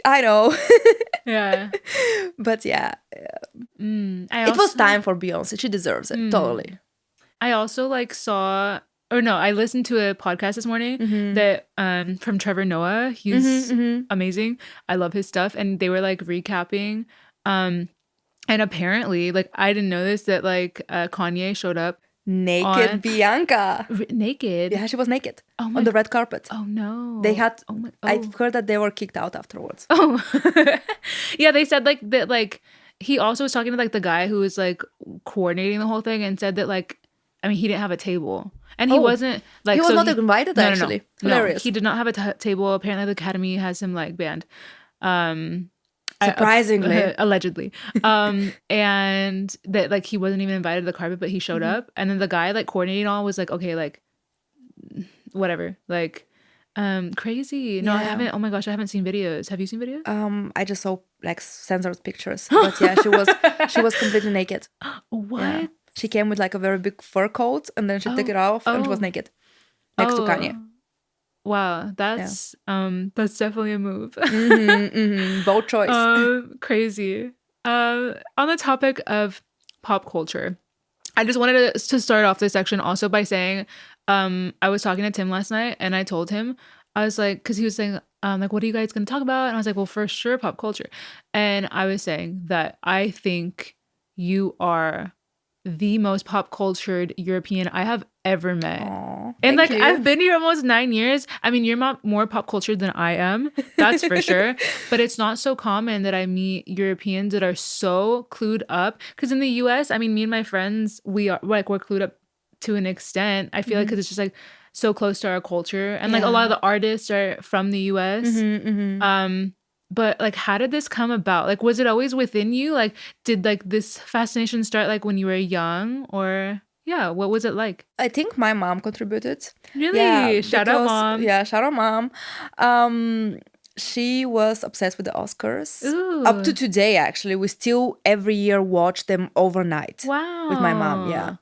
I know. Yeah. But yeah. It was time for Beyonce. She deserves it. Totally. I also I listened to a podcast this morning that from Trevor Noah. He's amazing. I love his stuff. And they were like recapping. And apparently, like I didn't know this, that like Kanye showed up naked Bianca. Naked? Yeah, she was naked on the red carpet. Oh, no. They had... I've heard that they were kicked out afterwards. Oh. Yeah, they said like that like he also was talking to like the guy who was like coordinating the whole thing and said that like, I mean, he didn't have a table. And he wasn't like... He was not invited, actually. No. Hilarious. He did not have a table. Apparently the Academy has him like banned. Surprisingly. Allegedly. And that like he wasn't even invited to the carpet, but he showed up. And then the guy like coordinating all was like, okay, like whatever. Like crazy. No, I haven't. Oh my gosh, I haven't seen videos. Have you seen videos? I just saw like censored pictures. But yeah, she was completely naked. What? Yeah. She came with like a very big fur coat, and then she took it off and she was naked. Next to Kanye. Wow, that's definitely a move. Bold choice. Crazy. On the topic of pop culture, I just wanted to start off this section also by saying, I was talking to Tim last night, and I told him, I was like, because he was saying, like, what are you guys going to talk about? And I was like, well, for sure, pop culture. And I was saying that I think you are the most pop cultured European I have ever met. Aww, and like you. I've been here almost 9 years. I mean, you're more pop cultured than I am. That's for sure. But it's not so common that I meet Europeans that are so clued up. Because in the US, I mean, me and my friends, we're clued up to an extent. I feel like because it's just like so close to our culture. And like a lot of the artists are from the US. But like, how did this come about? Like, was it always within you? Like, did like this fascination start like when you were young, or yeah, what was it like? I think my mom contributed. Really? Yeah, Shout out, mom. Yeah, shout out, mom. She was obsessed with the Oscars. Ooh. Up to today, actually. We still every year watch them overnight. Wow. With my mom, yeah.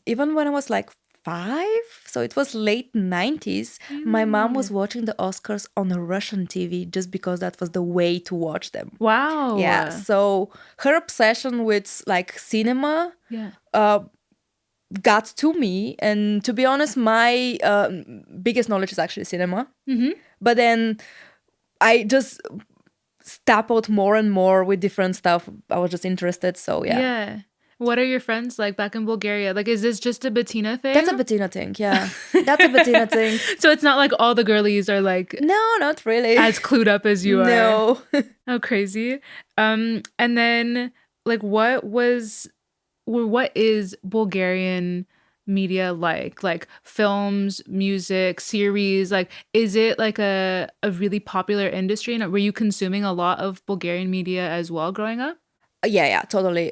Even when I was like 5, so it was late 90s, my mom was watching the Oscars on a Russian TV just because that was the way to watch them. Wow. Yeah, so her obsession with like cinema got to me, and to be honest, my biggest knowledge is actually cinema. But then I just stappled more and more with different stuff. I was just interested, so yeah. What are your friends like back in Bulgaria? Like, is this just a Betina thing? That's a Betina thing, yeah. That's a Betina thing. So it's not like all the girlies are like... No, not really. As clued up as you are. No. Oh, crazy. And then, like, what is Bulgarian media like? Like, films, music, series? Like, is it like a really popular industry? And were you consuming a lot of Bulgarian media as well growing up? Yeah, totally.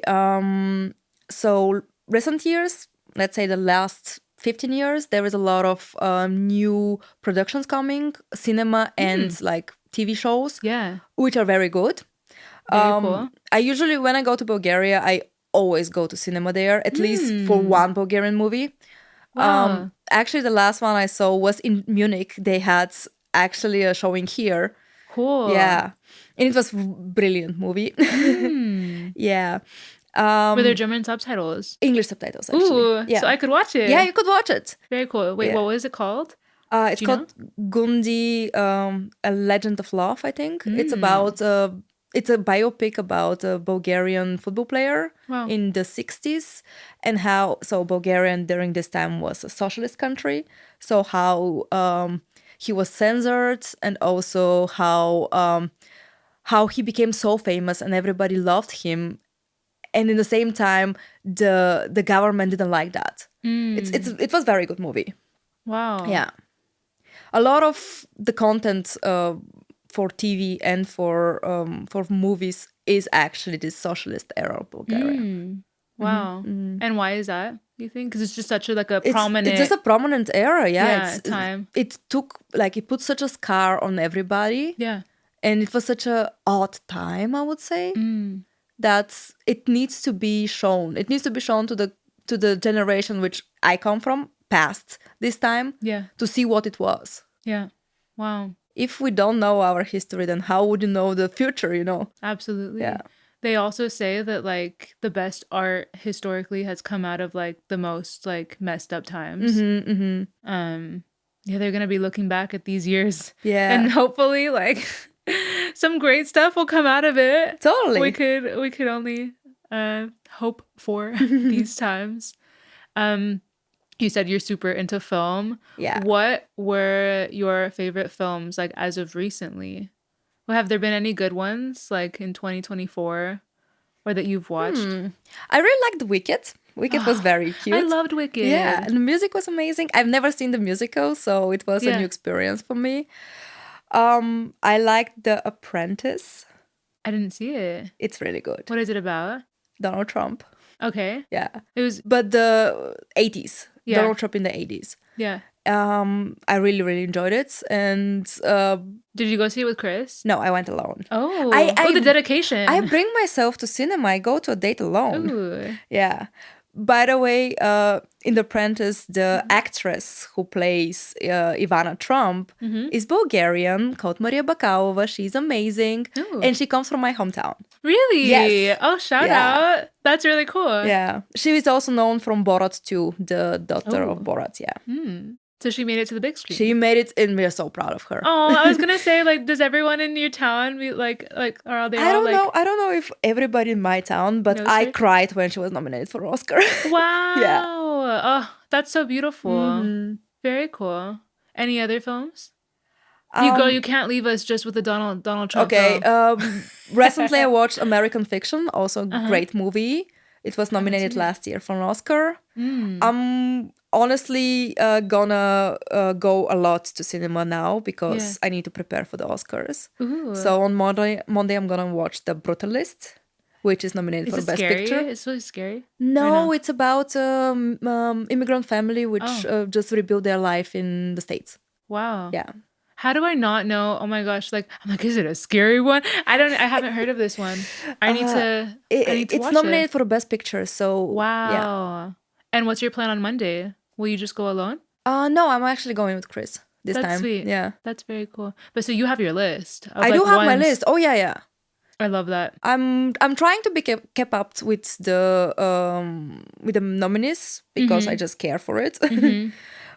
So recent years, let's say the last 15 years, there is a lot of new productions coming, cinema and like TV shows, which are very good. Very cool. I usually, when I go to Bulgaria, I always go to cinema there, at least for one Bulgarian movie. Wow. Actually, the last one I saw was in Munich. They had actually a showing here. Cool. Yeah. And it was a brilliant movie. Yeah. Were there German subtitles? English subtitles, actually. Ooh, yeah. So I could watch it. Yeah, you could watch it. Very cool. Wait, what was it called? It's called Gundi, A Legend of Love, I think. It's about... it's a biopic about a Bulgarian football player in the 60s, and how... So Bulgaria during this time was a socialist country. So how he was censored, and also how he became so famous and everybody loved him. And in the same time, the government didn't like that. It was a very good movie. Wow. Yeah. A lot of the content for TV and for movies is actually this socialist era of Bulgaria. Wow. And why is that, you think? Because it's just such a prominent... It's just a prominent era, yeah. Time. It put such a scar on everybody. Yeah. And it was such a odd time, I would say. That it needs to be shown. It needs to be shown to the generation which I come from, past this time, to see what it was. Yeah. Wow. If we don't know our history, then how would you know the future, you know? Absolutely. Yeah. They also say that like the best art historically has come out of like the most like messed up times. Yeah, they're gonna be looking back at these years. Yeah. And hopefully like some great stuff will come out of it. Totally. We could only hope for these times. You said you're super into film. Yeah. What were your favorite films like as of recently? Well, have there been any good ones like in 2024 or that you've watched? I really liked Wicked. Wicked was very cute. I loved Wicked. Yeah, and the music was amazing. I've never seen the musical, so it was a new experience for me. I liked The Apprentice. I didn't see it. It's really good. What is it about? Donald Trump. Okay. Yeah. It was... But the 80s. Yeah. Donald Trump in the 80s. Yeah. I really, really enjoyed it. And did you go see it with Chris? No, I went alone. Oh, the dedication. I bring myself to cinema. I go to a date alone. Ooh. Yeah. By the way, in The Apprentice, the actress who plays Ivana Trump is Bulgarian, called Maria Bakalova. She's amazing. Ooh. And she comes from my hometown. Really? Yes. Oh, shout out. That's really cool. Yeah. She is also known from Borat 2, the daughter of Borat, yeah. So she made it to the big screen. She made it, and we're so proud of her. Oh, I was gonna say, like, does everyone in your town be like, are they all? I don't know if everybody in my town, but I cried when she was nominated for an Oscar. Wow. Yeah. Oh, that's so beautiful. Very cool. Any other films? You can't leave us just with the Donald Trump. Okay. Recently, I watched American Fiction, also a great movie. It was nominated last year for an Oscar. honestly gonna go a lot to cinema now because I need to prepare for the Oscars. Ooh. So on Monday I'm gonna watch The Brutalist, which is nominated for Best Picture. It's really scary. No, it's about immigrant family which just rebuild their life in the States. Wow. Yeah. How do I not know? Oh my gosh! Like I'm like, is it a scary one? I haven't heard of this one. I need to It's watch nominated it. for the Best Picture. So Wow. Yeah. And what's your plan on Monday? Will you just go alone? No, I'm actually going with Chris this That's time. Sweet. Yeah. That's very cool. But so you have your list. I do have my list. Oh yeah. I love that. I'm trying to be kept up with the nominees because I just care for it.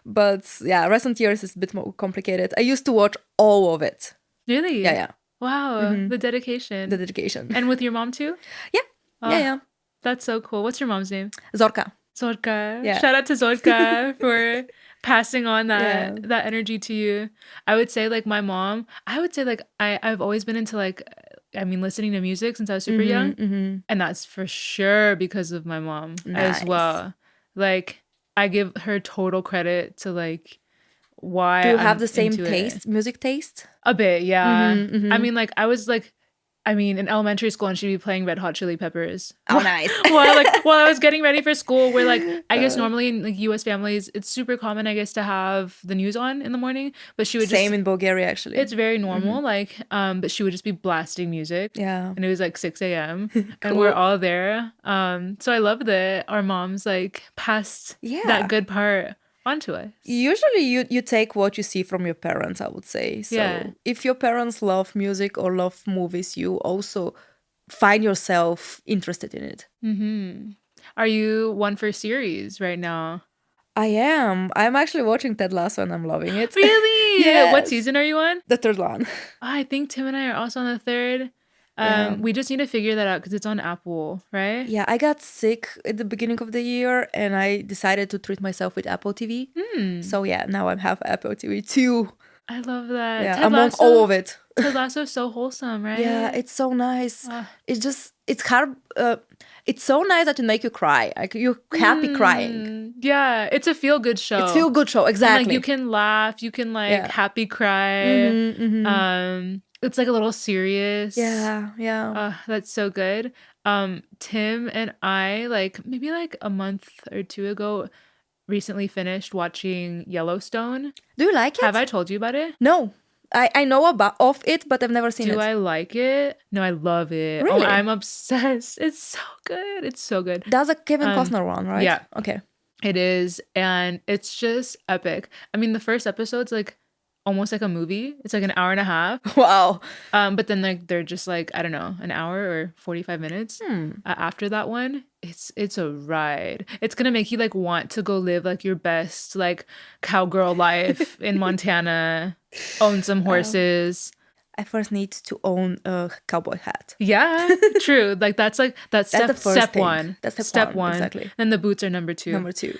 But yeah, recent years is a bit more complicated. I used to watch all of it. Really? Yeah. Wow, the dedication. The dedication. And with your mom too? Yeah. Yeah. That's so cool. What's your mom's name? Zorka. Zorka. Yeah. Shout out to Zorka for passing on that energy to you. I would say like my mom, I've always been into listening to music since I was super young. And that's for sure because of my mom as well. Like I give her total credit to like why. Do you have the same taste, music taste? A bit, yeah. I mean, like I was like, in elementary school, and she'd be playing Red Hot Chili Peppers. Oh, nice. while I was getting ready for school, where like I guess normally in like U.S. families, it's super common, I guess, to have the news on in the morning. But she would same in Bulgaria actually. It's very normal, but she would just be blasting music. Yeah, and it was like 6 a.m. Cool. And we're all there. So I love that our moms like passed that good part onto us. Usually you take what you see from your parents, I would say. So if your parents love music or love movies, you also find yourself interested in it. Are you one for series right now? I am. I'm actually watching Ted Lasso and I'm loving it. Really? Yes. What season are you on? The third one. I think Tim and I are also on the third. We just need to figure that out because it's on Apple, right? Yeah, I got sick at the beginning of the year and I decided to treat myself with Apple TV. So yeah, now I have Apple TV too. I love that. Yeah, I'm on all of it. Ted Lasso is so wholesome, right? Yeah, it's so nice. It's hard. It's so nice that it make you cry. Like you're happy crying. Yeah, it's a feel good show. It's a feel good show, exactly. And, like you can laugh, you can happy cry. It's like a little serious. Yeah. That's so good. Tim and I maybe a month or two ago recently finished watching Yellowstone. Do you like it? Have I told you about it? No. I know of it, but I've never seen it. Do I like it? No, I love it. Really? Oh, I'm obsessed. It's so good. It's so good. That's a Kevin Costner one, right? Yeah. Okay. It is. And it's just epic. I mean, the first episode's almost like a movie. It's like an hour and a half. Wow. But then they're just I don't know, an hour or 45 minutes. After that one, it's a ride. It's gonna make you want to go live your best cowgirl life in Montana, own some horses. I first need to own a cowboy hat. Yeah, true. That's step one. That's step one. Exactly. Then the boots are number two.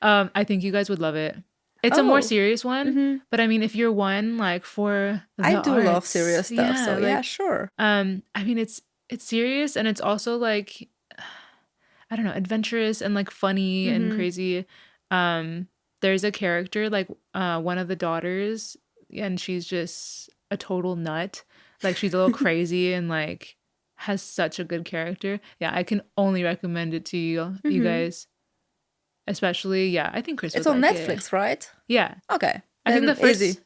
I think you guys would love it. It's a more serious one, but I mean, if you're one for the I do arts, love serious stuff, so yeah, sure. I mean, it's serious and it's also I don't know, adventurous and funny and crazy. There's a character one of the daughters, and she's just a total nut. She's a little crazy and has such a good character. Yeah, I can only recommend it to you, you guys. Especially, I think Chris. It's on Netflix, right? Yeah. Okay. I think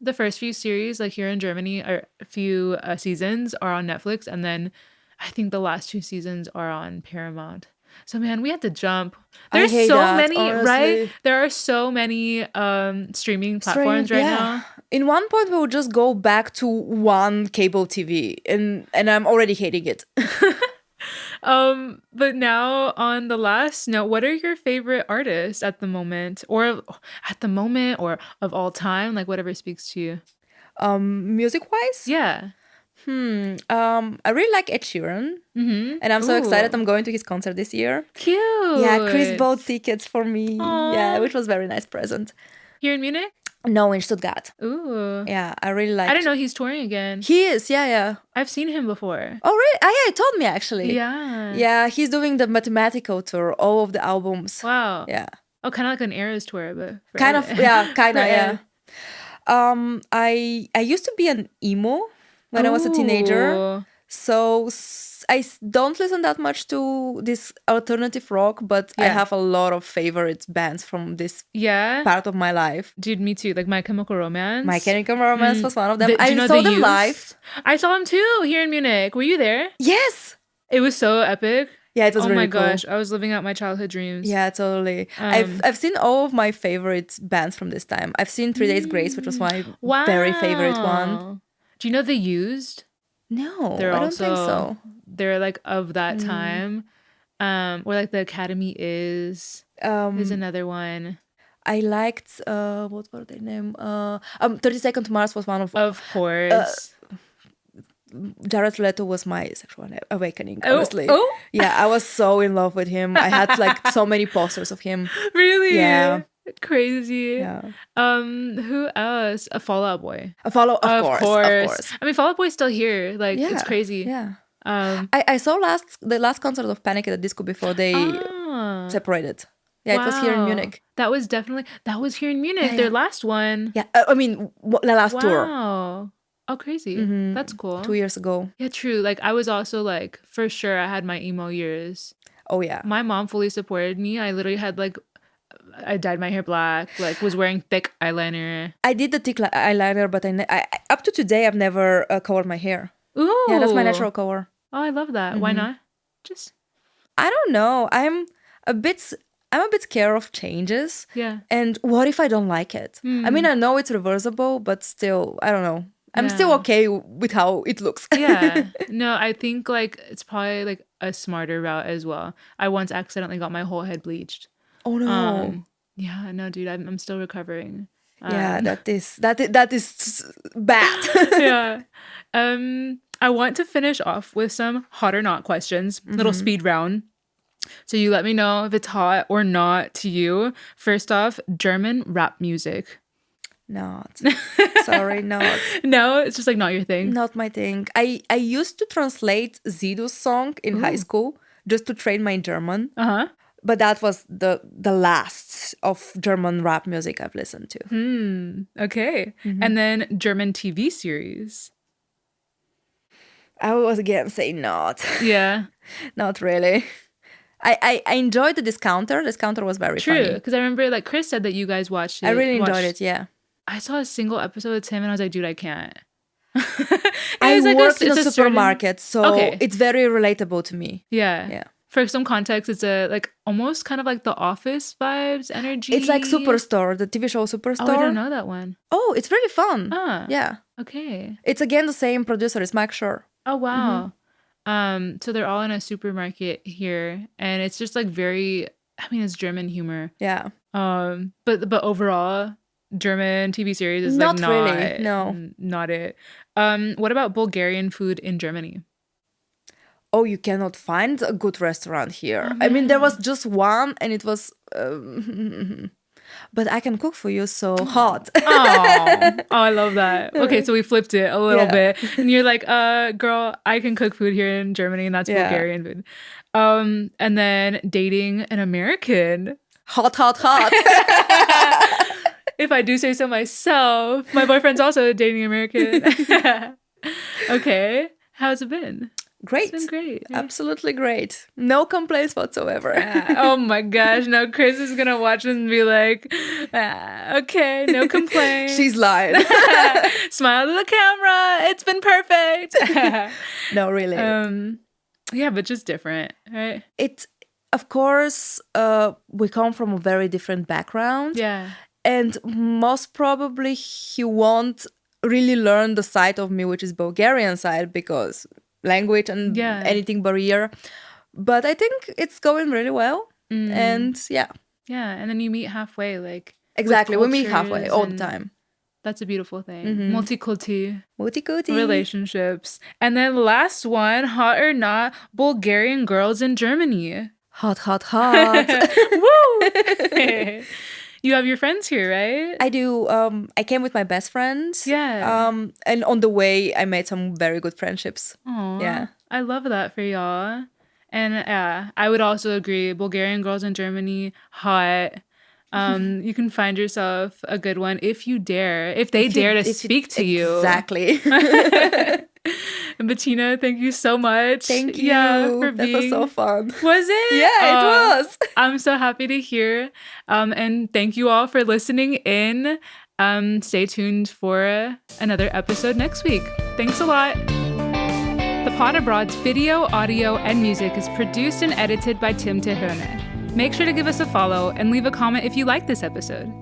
the first few series, here in Germany, or a few seasons are on Netflix, and then I think the last 2 seasons are on Paramount. So man, we had to jump. There's so many, honestly. Right? There are so many streaming platforms right now. In one point, we would just go back to one cable TV, and I'm already hating it. But now on the last note, what are your favorite artists at the moment, or of all time, whatever speaks to you? Music wise? Yeah. I really like Ed Sheeran, and I'm so excited. I'm going to his concert this year. Cute. Yeah, Chris bought tickets for me. Aww. Yeah, which was a very nice present. Here in Munich? No, in Stuttgart. Ooh. Yeah, I really like. I didn't know he's touring again. He is, yeah. I've seen him before. Oh, really? Oh, yeah, he told me actually. Yeah. Yeah, he's doing the Mathematical tour, all of the albums. Wow. Yeah. Oh, kind of like an Eras tour, but Kind of, yeah, kind of, yeah. Ed. I used to be an emo when I was a teenager. Ooh. So don't listen that much to this alternative rock, but I Yeah. have a lot of favorite bands from this Yeah. part of my life. Dude, me too. Like My Chemical Romance. My Chemical Romance was one of them. Do you know I saw The them Used? live. I saw them too here in Munich. Were you there? Yes. It was so epic. Yeah, it was really cool. Oh my gosh, I was living out my childhood dreams. Yeah, totally. I've seen all of my favorite bands from this time. I've seen 3 Days Grace, which was my very favorite one. Do you know The Used? No, They're I don't think so. They're like of that time. Or like The Academy is. There's another one. I liked what were their name? 32nd Mars was one of course. Jared Leto was my sexual awakening, Oh, honestly. oh? Yeah, I was so in love with him. I had like so many posters of him. Really? Yeah. Crazy. Yeah. Who else? A Fall Out Boy. Of course. I mean, Fall Out Boy's still here. Like, Yeah, it's crazy. Yeah. I saw the last concert of Panic at the Disco before they separated. Yeah, It was here in Munich. That was here in Munich. Yeah, Their last one. Yeah, I mean, the last tour. Wow. Oh, crazy. That's cool. 2 years ago. Yeah, true. Like, I was also like, for sure, I had my emo years. Oh, yeah. My mom fully supported me. I literally had like, I dyed my hair black, like was wearing thick eyeliner. I did the thick eyeliner, but I up to today, I've never covered my hair. Ooh. Yeah, that's my natural color. Oh, I love that. Why not? I don't know. I'm a bit scared of changes. Yeah. And what if I don't like it? I mean, I know it's reversible, but still, I don't know. I'm still okay with how it looks. Yeah. No, I think like it's probably like a smarter route as well. I once accidentally got my whole head bleached. Oh no. Yeah, no, dude, I'm still recovering. Yeah, that is bad. Yeah. I want to finish off with some hot or not questions. Little speed round. So you let me know if it's hot or not to you. First off, German rap music. Not. Sorry, not. No, it's just like not your thing. Not my thing. I used to translate Sido's song in high school just to train my German. But that was the last of German rap music I've listened to. Okay. And then German TV series. I was again saying not. Yeah. Not really. I enjoyed the Discounter. Discounter was very funny. True, because I remember like Chris said that you guys watched it. I really enjoyed it, yeah. I saw a single episode with him and I was like, dude, I can't. I work in a supermarket, so it's very relatable to me. Yeah. Yeah. For some context, it's a like almost kind of like the Office vibes energy. It's like Superstore, the TV show Superstore. Oh, I don't know that one. Oh, it's really fun. Yeah. Okay. It's again the same producer, it's Max Schur. Oh wow. So they're all in a supermarket here, and it's just like very. I mean, it's German humor. Yeah. But overall, German TV series is not like really. No, not it. What about Bulgarian food in Germany? Oh, you cannot find a good restaurant here. I mean, there was just one, and it was. But I can cook for you, so hot. Oh, I love that. Okay, so we flipped it a little bit, and you're like, girl, I can cook food here in Germany, and that's Bulgarian food. And then dating an American. Hot. If I do say so myself. My boyfriend's also dating American. Okay, how's it been? Great. It's been great. Absolutely great. No complaints whatsoever. Oh my gosh. Now Chris is going to watch this and be like, okay, no complaints. She's lying. Smile to the camera. It's been perfect. No, really. Yeah, but just different, right? It's, of course, we come from a very different background. Yeah. And most probably he won't really learn the side of me, which is Bulgarian side, because language and anything barrier. But I think it's going really well. And yeah. Yeah. And then you meet halfway, like. Exactly. We meet halfway all the time. That's a beautiful thing. Multiculti. Relationships. And then last one, hot or not, Bulgarian girls in Germany. Hot. Woo! You have your friends here, right? I do. I came with my best friends. Yeah. And on the way, I made some very good friendships. Aww. Yeah. I love that for y'all. And I would also agree. Bulgarian girls in Germany, hot. You can find yourself a good one if you dare, if they dare to speak to you. Exactly. And Betina, thank you so much. Thank you. For that was so fun. Was it? Yeah, it was. I'm so happy to hear. And thank you all for listening in. Stay tuned for another episode next week. Thanks a lot. The Pod Abroad's video, audio, and music is produced and edited by Tim Teherne. Make sure to give us a follow and leave a comment if you like this episode.